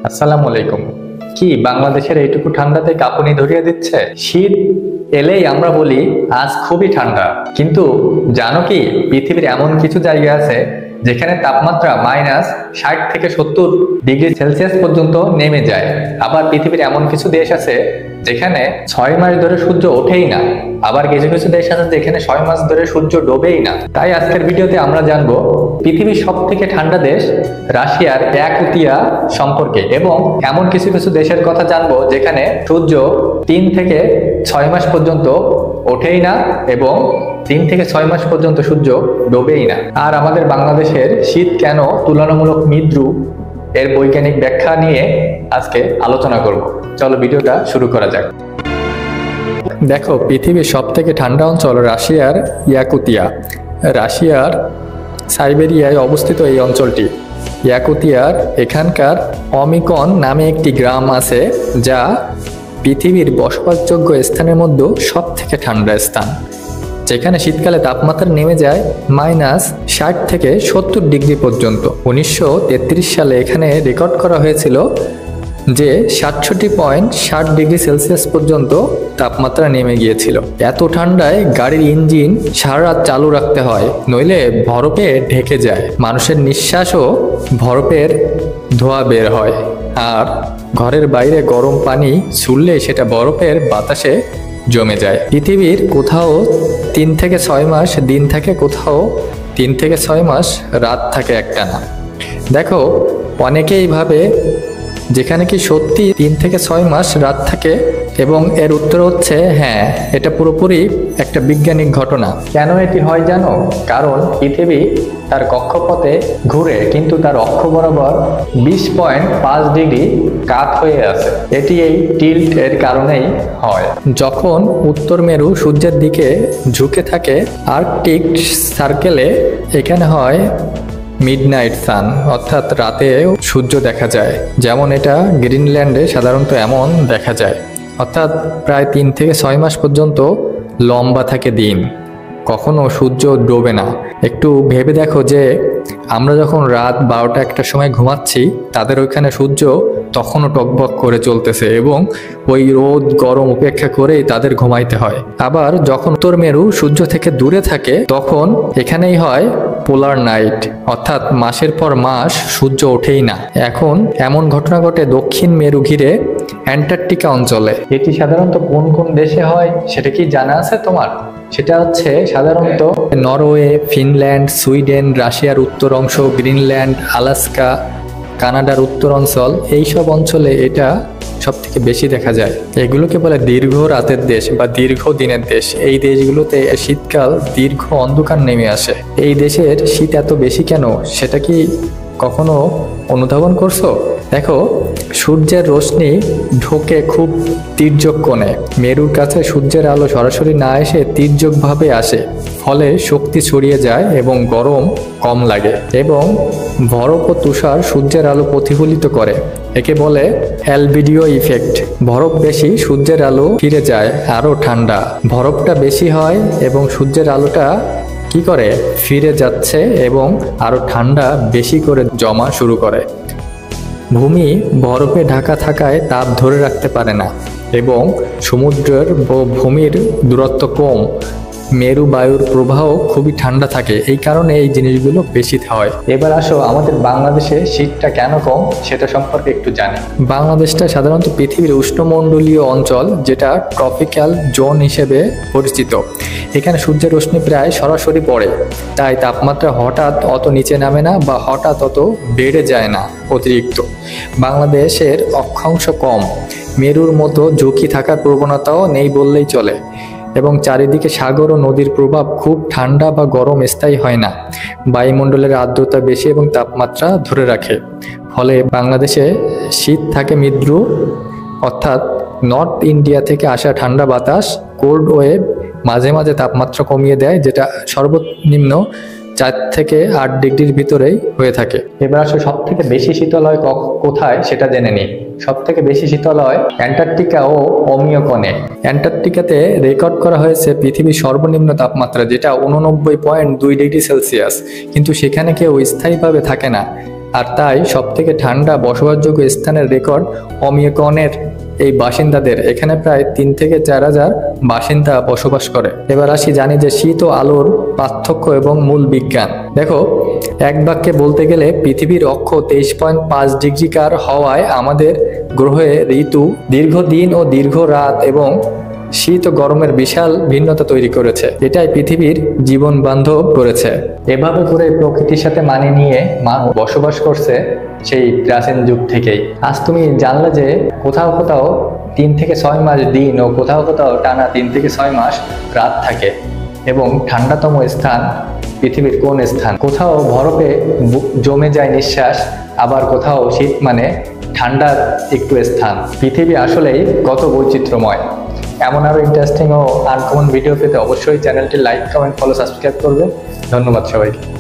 আসসালামু আলাইকুম। কি বাংলাদেশের এইটুকু ঠান্ডাতে কাঁপুনি ধরিয়ে দিচ্ছে? শীত এলেই আমরা বলি আজ খুবই ঠান্ডা, কিন্তু জানো কি পৃথিবীর এমন কিছু জায়গা আছে যেখানে তাপমাত্রা -60 থেকে 70 ডিগ্রি সেলসিয়াস পর্যন্ত নেমে যায়। আবার পৃথিবীর এমন কিছু দেশ আছে যেখানে 6 মাস ধরে সূর্য ওঠেই না, আবার কিছু কিছু দেশ আছে যেখানে 6 মাস ধরে সূর্য ডোবেই না। তাই আজকের ভিডিওতে আমরা জানবো পৃথিবীর সব থেকে ঠান্ডা দেশ রাশিয়ার ইয়াকুতিয়া সম্পর্কে, এবং এমন কিছু কিছু দেশের কথা জানবো যেখানে সূর্য 3 থেকে 6 মাস পর্যন্ত ওঠেই না এবং 3 থেকে 6 মাস পর্যন্ত সূর্য ডোবেই না। আর আমাদের বাংলাদেশের শীত কেন তুলনামূলক মৃদু, এর বৈজ্ঞানিক ব্যাখ্যা নিয়ে আজকে আলোচনা করব। চলো ভিডিওটা শুরু করা যাক। দেখো, পৃথিবীর সব থেকে ঠান্ডা অঞ্চল রাশিয়ার ইয়াকুতিয়া। রাশিয়ার সাইবেরিয়ায় অবস্থিত এই অঞ্চলটি। ইয়াকুতিয়ার এখানকার অমিকন নামে একটি গ্রাম আছে, যা পৃথিবীর বসবাসযোগ্য স্থানের মধ্যে সব থেকে ঠান্ডা স্থান, যেখানে শীতকালে তাপমাত্রা নেমে যায় -60 থেকে 70 ডিগ্রি পর্যন্ত। 1933 সালে এখানে রেকর্ড করা হয়েছিল যে 67.7 ডিগ্রি সেলসিয়াস পর্যন্ত তাপমাত্রা নেমে গিয়েছিল। এত ঠান্ডায় গাড়ির ইঞ্জিন সারা রাত চালু রাখতে হয়, নইলে বরফে ঢেকে যায়। মানুষের নিঃশ্বাসও বরফের ধোঁয়া বের হয়, আর ঘরের বাইরে গরম পানি ছুড়লে সেটা বরফের বাতাসে জমে যায়। পৃথিবীর কোথাও 3 থেকে 6 মাস দিন থাকে, কোথাও 3 থেকে 6 মাস রাত থাকে একটানা। দেখো, অনেকেই ভাবে যেখানে কি সত্যি 3 থেকে 6 মাস রাত থাকে, এবং এর উত্তর হচ্ছে হ্যাঁ, এটা পুরোপুরি একটা বৈজ্ঞানিক ঘটনা। কেন এটি হয় জানো? কারণ পৃথিবী তার কক্ষপথে ঘুরে, কিন্তু তার অক্ষ বরাবর 20.5 ডিগ্রি কাত হয়ে আছে। এটি এই টিল্ট এর কারণেই হয়। যখন উত্তর মেরু সূর্যের দিকে ঝুঁকে থাকে আর্কটিক সার্কেলে, এখানে হয় মিডনাইট সান, অর্থাৎ রাতেও সূর্য দেখা যায়। যেমন এটা গ্রিনল্যান্ডে সাধারণত এমন দেখা যায়, অর্থাৎ প্রায় 3 থেকে 6 মাস পর্যন্ত লম্বা থাকে দিন, কখনো সূর্য ডোবে না। একটু ভেবে দেখো যে আমরা যখন রাত 12টা-1টার সময় ঘুমাচ্ছি, তাদের ওইখানে সূর্য তখনও টকবক করে চলতেছে, এবং ওই রোদ গরম উপেক্ষা করেই তাদের ঘুমাইতে হয়। আবার যখন উত্তর মেরু সূর্য থেকে দূরে থাকে, তখন এখানেই হয় পোলার নাইট, অর্থাৎ মাসের পর মাস সূর্য ওঠেই না। এখন এমন ঘটনা ঘটে দক্ষিণ মেরু ঘিরে অ্যান্টার্কটিকা অঞ্চলে। এটি সাধারণত কোন কোন দেশে হয় সেটা কি জানা আছে তোমার? সেটা হচ্ছে সাধারণত নরওয়ে, ফিনল্যান্ড, সুইডেন, রাশিয়ার উত্তর অংশ, গ্রিনল্যান্ড, আলাস্কা, কানাডার উত্তর অঞ্চল, এইসব অঞ্চলে এটা সব থেকে বেশি দেখা যায়। এগুলোকে বলে দীর্ঘ রাতের দেশ বা দীর্ঘ দিনের দেশ। এই দেশগুলোতে শীতকাল দীর্ঘ অন্ধকার নেমে আসে। এই দেশের শীত এত বেশি কেন, সেটা কি কখনো অনুধাবন করছো? দেখো, সূর্যের রশ্মি ঢোকে খুব তির্যক কোণে। মেরুর কাছে সূর্যের আলো সরাসরি না এসে তির্যকভাবে আসে, ফলে শক্তি ছড়িয়ে যায় এবং গরম কম লাগে, এবং বরফ ও তুষার সূর্যের আলো প্রতিফলিত করে। একে বলে অ্যালবিডিও ইফেক্ট। বরফ বেশি, সূর্যের আলো ফিরে যায় আরও ঠান্ডা। বরফটা বেশি হয় এবং সূর্যের আলোটা কি করে ফিরে যাচ্ছে এবং আরো ঠান্ডা বেশি করে জমা শুরু করে। ভূমি বরফে ঢাকা থাকায় তাপ ধরে রাখতে পারে না, এবং সমুদ্রের ভূমির দূরত্ব কম, মেরু বায়ুর প্রবাহ খুবই ঠান্ডা থাকে। এই কারণে এই জিনিসগুলো বেশি হয়। এবার আসো আমাদের বাংলাদেশে শীতটা কেন কম সেটা সম্পর্কে একটু জানি। বাংলাদেশটা সাধারণত পৃথিবীর উষ্ণমণ্ডলীয় অঞ্চল, যেটা ট্রপিক্যাল জোন হিসেবে পরিচিত। এখানে সূর্যের রশ্মি প্রায় সরাসরি পড়ে, তাই তাপমাত্রা হঠাৎ অত নিচে নামে না বা হঠাৎ অত বেড়ে যায় না অতিরিক্ত। বাংলাদেশের অক্ষাংশ কম, মেরুর মতো ঝুঁকি থাকার প্রবণতাও নেই বললেই চলে, এবং চারিদিকে সাগর ও নদীর প্রভাব খুব ঠান্ডা বা গরম স্থায়ী হয় না। বায়ুমণ্ডলের আর্দ্রতা বেশি এবং তাপমাত্রা ধরে রাখে, ফলে বাংলাদেশে শীত থাকে মৃদু, অর্থাৎ নর্থ ইন্ডিয়া থেকে আসা ঠান্ডা বাতাস কোল্ড ওয়েভ মাঝে মাঝে তাপমাত্রা কমিয়ে দেয়, যেটা সর্বনিম্ন 4 থেকে 8 ডিগ্রির ভিতরেই হয়ে থাকে। এবার আসলে সব থেকে বেশি শীতলয় কোথায় সেটা জেনে নিই। সব থেকে বেশি শীতলয় অ্যান্টার্কটিকা ও ওমিওকনে। অ্যান্টার্কটিকাতে রেকর্ড করা হয়েছে পৃথিবীর সর্বনিম্ন তাপমাত্রা, যেটা 89.2 ডিগ্রি সেলসিয়াস, কিন্তু সেখানে কেউ স্থায়ীভাবে থাকে না। আর তাই সবথেকে ঠান্ডা বসবাসযোগ্য স্থানের রেকর্ড ওমিকনের এই বাসিন্দাদের। এখানে প্রায় 3 থেকে 4,000 বাসিন্দা বসবাস করে। এবার আসি, জানি যে শীত ও আলোর পার্থক্য এবং মূল বিজ্ঞান। দেখো, এক বাক্যে বলতে গেলে পৃথিবীর অক্ষ 23.5 ডিগ্রিকার হওয়ায় আমাদের গ্রহে ঋতু দীর্ঘ দিন ও দীর্ঘ রাত এবং শীত ও গরমের বিশাল ভিন্নতা তৈরি করেছে। এটাই পৃথিবীর জীবন বান্ধব করেছে। এভাবে করে প্রকৃতির সাথে মানিয়ে নিয়ে মানুষ বসবাস করছে সেই প্রাচীন যুগ থেকেই। আজ তুমি জানলে যে কোথাও কোথাও 3 থেকে 6 মাস দিন ও কোথাও কোথাও টানা 3 থেকে 6 মাস রাত থাকে। এবং ঠান্ডাতম স্থান পৃথিবীর কোন স্থান? কোথাও বরফে জমে যায় নিঃশ্বাস, আবার কোথাও শীত মানে ঠান্ডার একটু স্থান। পৃথিবী আসলেই কত বৈচিত্র্যময়। এমন আরো ইন্টারেস্টিং ও আনকমন ভিডিও পেতে অবশ্যই চ্যানেলটি লাইক, কমেন্ট, ফলো, সাবস্ক্রাইব করবে। ধন্যবাদ সবাইকে।